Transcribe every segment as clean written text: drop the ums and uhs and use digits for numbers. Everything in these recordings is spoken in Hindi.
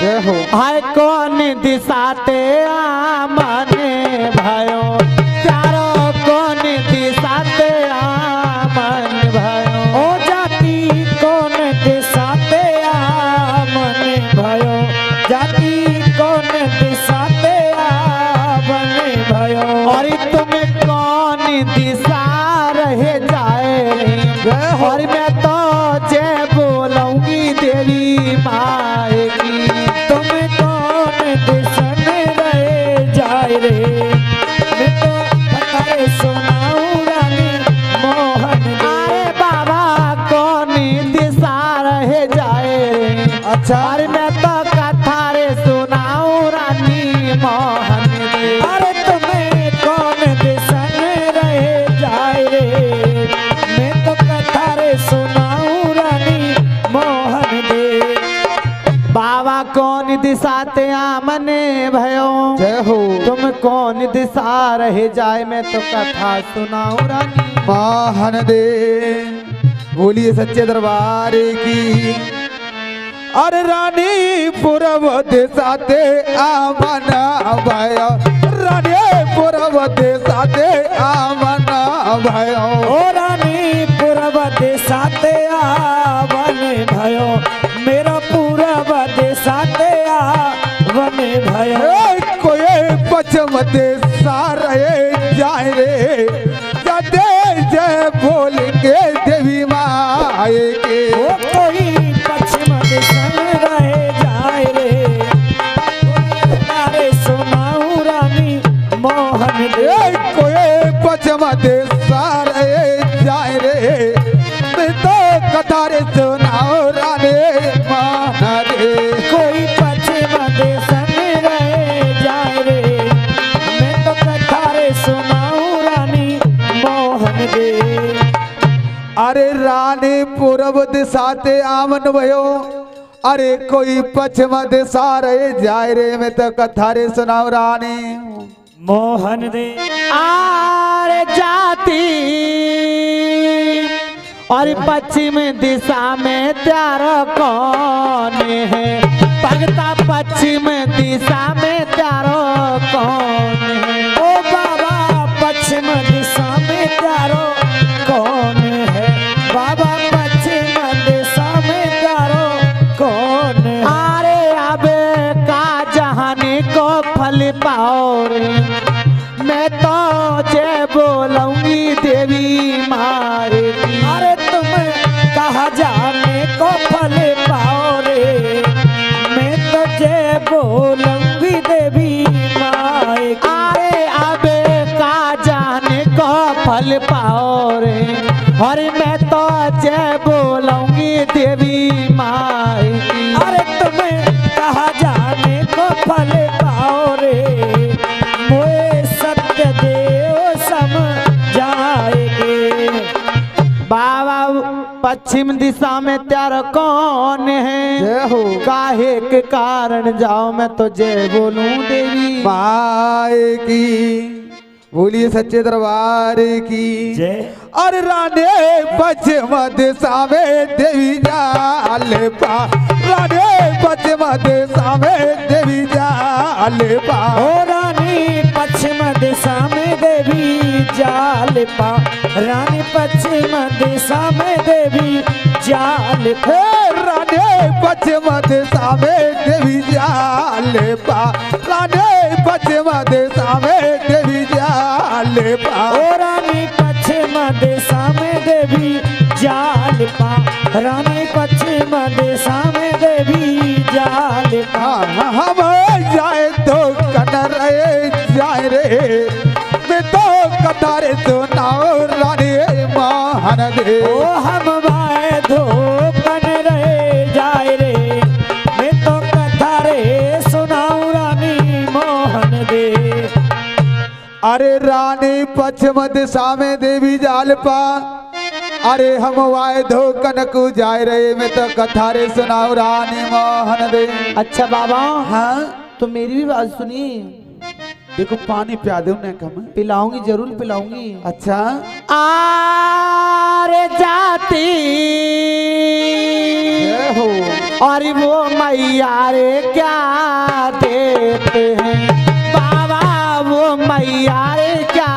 हाय कौन दिशाते आमने भयो चारो कौन दिशाते आमन भयो ओ जाति कौन दिशाते आमन भयो जाति कौन दिशाते आमन भयो और तुम कौन दिशा रहे जाए और मैं तो जय बोलूंगी देवी माए की तुम कौन दिशन रहे जाए रे मैं तो कथाएं सुनाऊं रानी मोहन अरे बाबा कौन दिशा रहे जाए रे अच्छा और मैं तो कथा रे सुनाऊं रानी मोहन दे अरे तुम्हें कौन दिशन रहे जाए रे मैं तो कथा रे सुनाऊं रानी मोहन दे बाबा कौन दिशाते आमने भयो जय हो तुम कौन दिशा रहे जाए मैं तो कथा सुनाऊं रानी मोहन दे। बोलिए सच्चे दरबार की। अरे रानी पूरब दिशाते आमन भयो रानी पूरब दिशाते आमन भयो ओ रानी पूरब दिशाते आवन भयो मेरा पूरब दिशाते आवन भयो कोई पश्चिम दिशा रहे जाए रे जदे जय बोल के देवी माए के ओ कोई पश्चिम दिशा रहे जाए रे तारे सुनाऊं रानी मोहन दे कोई पश्चिम दिशा रहे जाए रे मैं तो कथा रे सुनाओ रानी माना रे कोई पश्चिम दिशा रहे जाए रे मैं तो कथा रे सुनाऊं रानी मोहन दे अरे रानी पूरब दिशाते आमन भयो अरे कोई पश्चिम दिशा रहे जाए रे मैं तो कथा रे सुनाओ रानी मोहन दे आरे जाती और पश्चिम दिशा में त्यारो कौन है भगता पश्चिम दिशा में त्यारो कौन है ओ बाबा पश्चिम दिशा में त्यारो कौन है बाबा पश्चिम दिशा में त्यारो कौन है अरे अबे का जहानी को फल पाओ रे मैं तो जय बोलूंगी देवी मारे की अरे तुम कहा जाने को फल पाओ रे मैं तो जय बोलूंगी देवी माए की अरे अबे का जाने को फल पाओ रे और मैं तो जय बोलूंगी देवी माए की अरे तुम्हें कहा जाने को फल पाओ रे मोए सत्य देव समझाएगे बाबा पश्चिम दिशा में त्यार कौन है जय हो काहे के कारण जाओ मैं तो जय बोलूं देवी माए की। बोलिए सच्चे दरबार की जय और रानी पश्चिम दिशा में देवी जाल पा रानी पश्चिम दिशा में देवी जाल पा ओ रानी पश्चिम दिशा में देवी जाल पा रानी पश्चिम दिशा में देवी जाल पा रानी पश्चिम दिशा में देवी जाल पा रानी पश्चिम दिशा में देवी जाल पा ओ रानी पश्चिम दिशा में देवी जाल पा रानी पश्चिम दिशा में देवी जाल पा हम जाए तो कन रहे जाए रे मैं तो कतारे सुनाओ रानी मोहन दे ओ हम वाए धोपन रहे जाए रे मैं तो कथा रे सुनाऊं रानी मोहन दे अरे रानी पश्चिम दिशा में देवी जाल पा अरे हम वाए धो कनक जाए रहे मैं तो कथा रे सुनाओ रानी मोहन दे। अच्छा बाबा हाँ तो मेरी भी बात सुनी देखो पानी पिया दो ने कम पिलाऊंगी जरूर पिलाऊंगी अच्छा आरे जाती जय हो और वो मैया रे क्या देते हैं बाबा, वो मैया रे क्या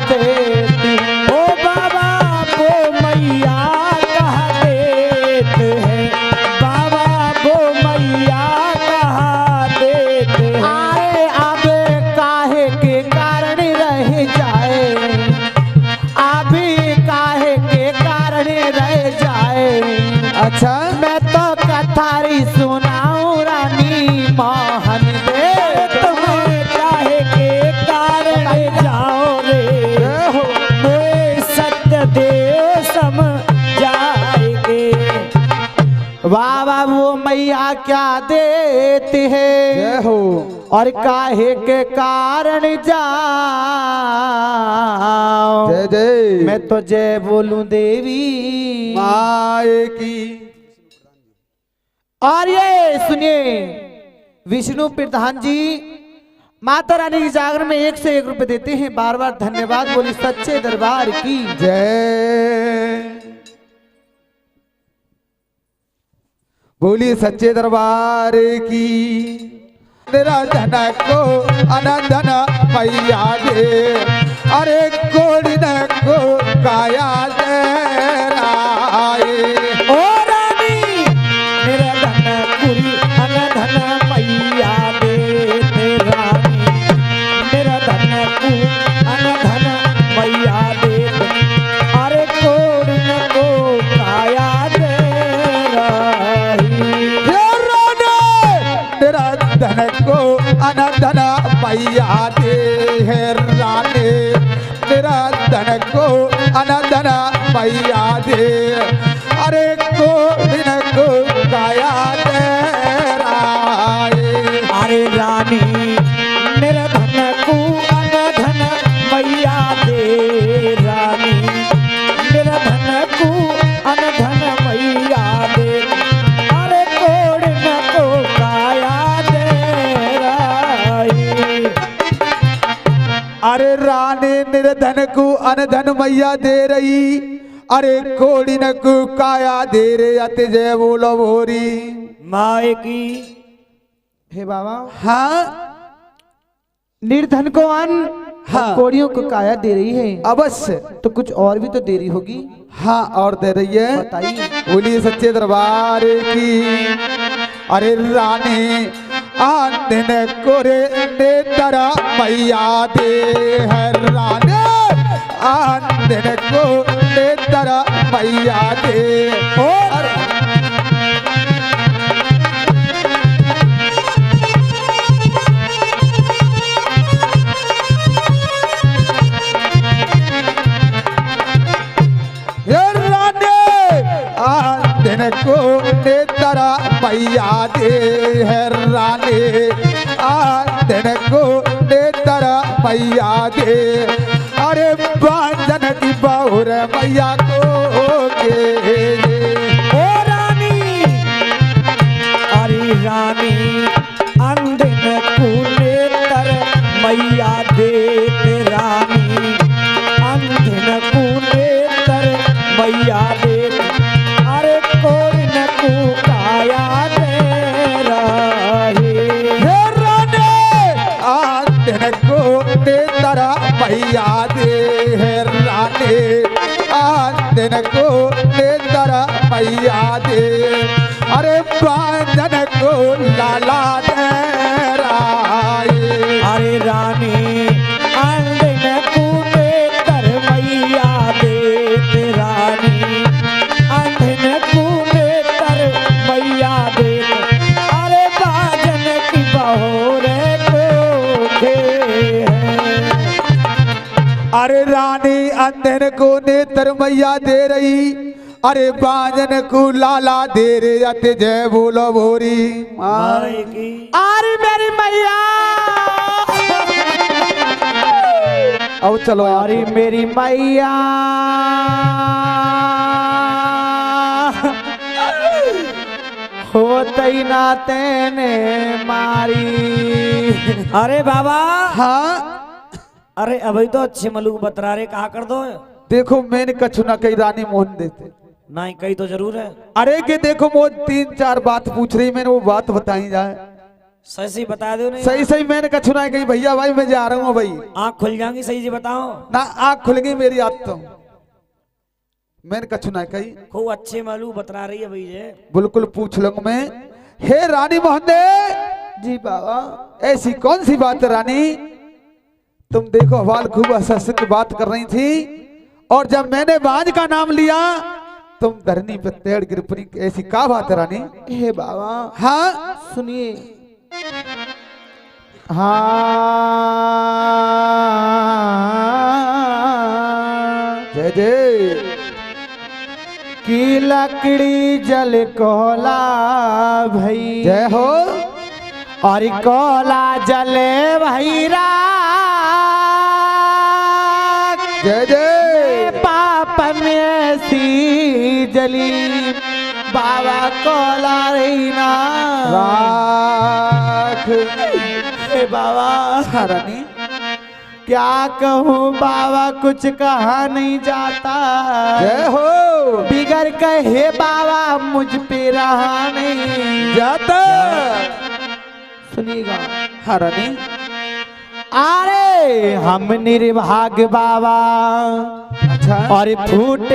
देते हैं। ओ बाबा वो मैया कहा देते हैं, बाबा वो मैया कहा देते हैं। आए अब काहे के कारण रह जाए, अभी काहे के कारण रह जाए। अच्छा मैं तो कथारी सुनाऊं रानी मोहन दे, तुम्हें काहे के कारण जाओ रे, जय हो मोए सत्य देव समझाएंगे। बाबा वो मैया क्या देती है जय हो और काहे के कारण जाओ। जय जय मैं तो जय बोलूं देवी। माए की। और ये सुनिए विष्णु प्रधान जी माता रानी की जागरण में 1 से 1 रुपए देते हैं। बार बार धन्यवाद। बोली सच्चे दरबार की जय। बोली सच्चे दरबार की। निरंजन को अनंदन मैया दे, अरे कोड़ी न को काया दे राए। ओ रानी मेरा धन पुरी अनधन मैया दे रानी, मेरा धन पू अनधन मैया दे, अरे कोड न को काया दे रही। हे रानी तेरा धन को अनधन मैया दे है रानी, तेरा धन को अनधन मैया दे, अरे कोड़ी न को काया दे राए। अरे रानी मेरा धन को अनधन मैया दे रानी, मेरा धन को अनधन मैया दे, अरे कोड न को काया दे रही। अरे रानी निर्धन को अनधन मैया दे रही, अरे कोड़ी न को काया दे रे। अति जय बोलो भोरी। माए की। हे बाबा हाँ निर्धन को अन्न हाँ। कोड़ियों को काया दे रही है, अवश्य। तो कुछ और भी तो दे रही होगी, हाँ और दे रही है। बताइए। बोलिए सच्चे दरबार की। अरे रानी आंदन कोरे ने तरा मैया दे है रानी, आंदन को ने तरा मैया दे। अरे आंदन को ने तरा मैया दे है रानी, आंदन को ने तरा मैया दे, अरे बांधन की बहुर मैया को के। ओ रानी अरे रानी अंधन कूले तर मैया दे रानी, अंधन कूले तर मैया दे, अरे कोई न को काया दे रही। हे रानी आंदन को ने तरा मैया दे है रानी, आंदन को ने तरा मैया दे, अरे बांधन को लाला दे राए। अरे रानी अंधन कूले तर मैया दे रानी, अंधन कूले तर मैया दे, अरे बाजन की बहोरे को खे। अरे रानी अंधन को नेत्र मैया दे रही, अरे बांजन को लाला दे रे। अति जय बोलो भोरी। माई की। अरे मेरी मैया अब चलो अरे मेरी मैया होते ही ना तेने मारी। अरे बाबा हाँ अरे अभी तो अच्छे मलूक बतरा रे कहा कर दो। देखो मैंने कछु ना कही रानी मोहन देते। नहीं कही तो जरूर है। अरे के देखो वो 3-4 बात पूछ रही, मैंने वो बात बताई जाए। सही सही बता दो नहीं। सही सही मैंने कहा सुना है कहीं भैया भाई मैं जा रहा हूँ भाई। आँख खुल जाएंगी, सही से बताओ ना आँख खुल गई मेरी आज तो। मैंने कहा सुना है कहीं। खूब अच्छे मालूम बता रही है भैया। बिल्कुल पूछ लूंगा मैं। हे रानी मोहंदे। जी बाबा। ऐसी कौन सी बात है रानी, तुम देखो हवाल खूब हंस की बात कर रही थी, और जब मैंने बाज का नाम लिया तुम धरनी पे तेड़ गिर पड़ी, ऐसी क्या बात है रानी। हे बाबा हाँ सुनिए। हाँ जय जय। की लकड़ी जल कोला भई, जय हो। और कोला जले भैरा, जय जय। पाप में सी जली बाबा कोला रहीना राख। हे बाबा हाँ रानी। क्या कहूँ बाबा कुछ कहा नहीं जाता, जय हो। बिगड़ कहे बाबा मुझ पे रहा नहीं जाता। सुनिएगा। हाँ रानी। अरे हम निर्भाग्य बाबा अच्छा। और फूटे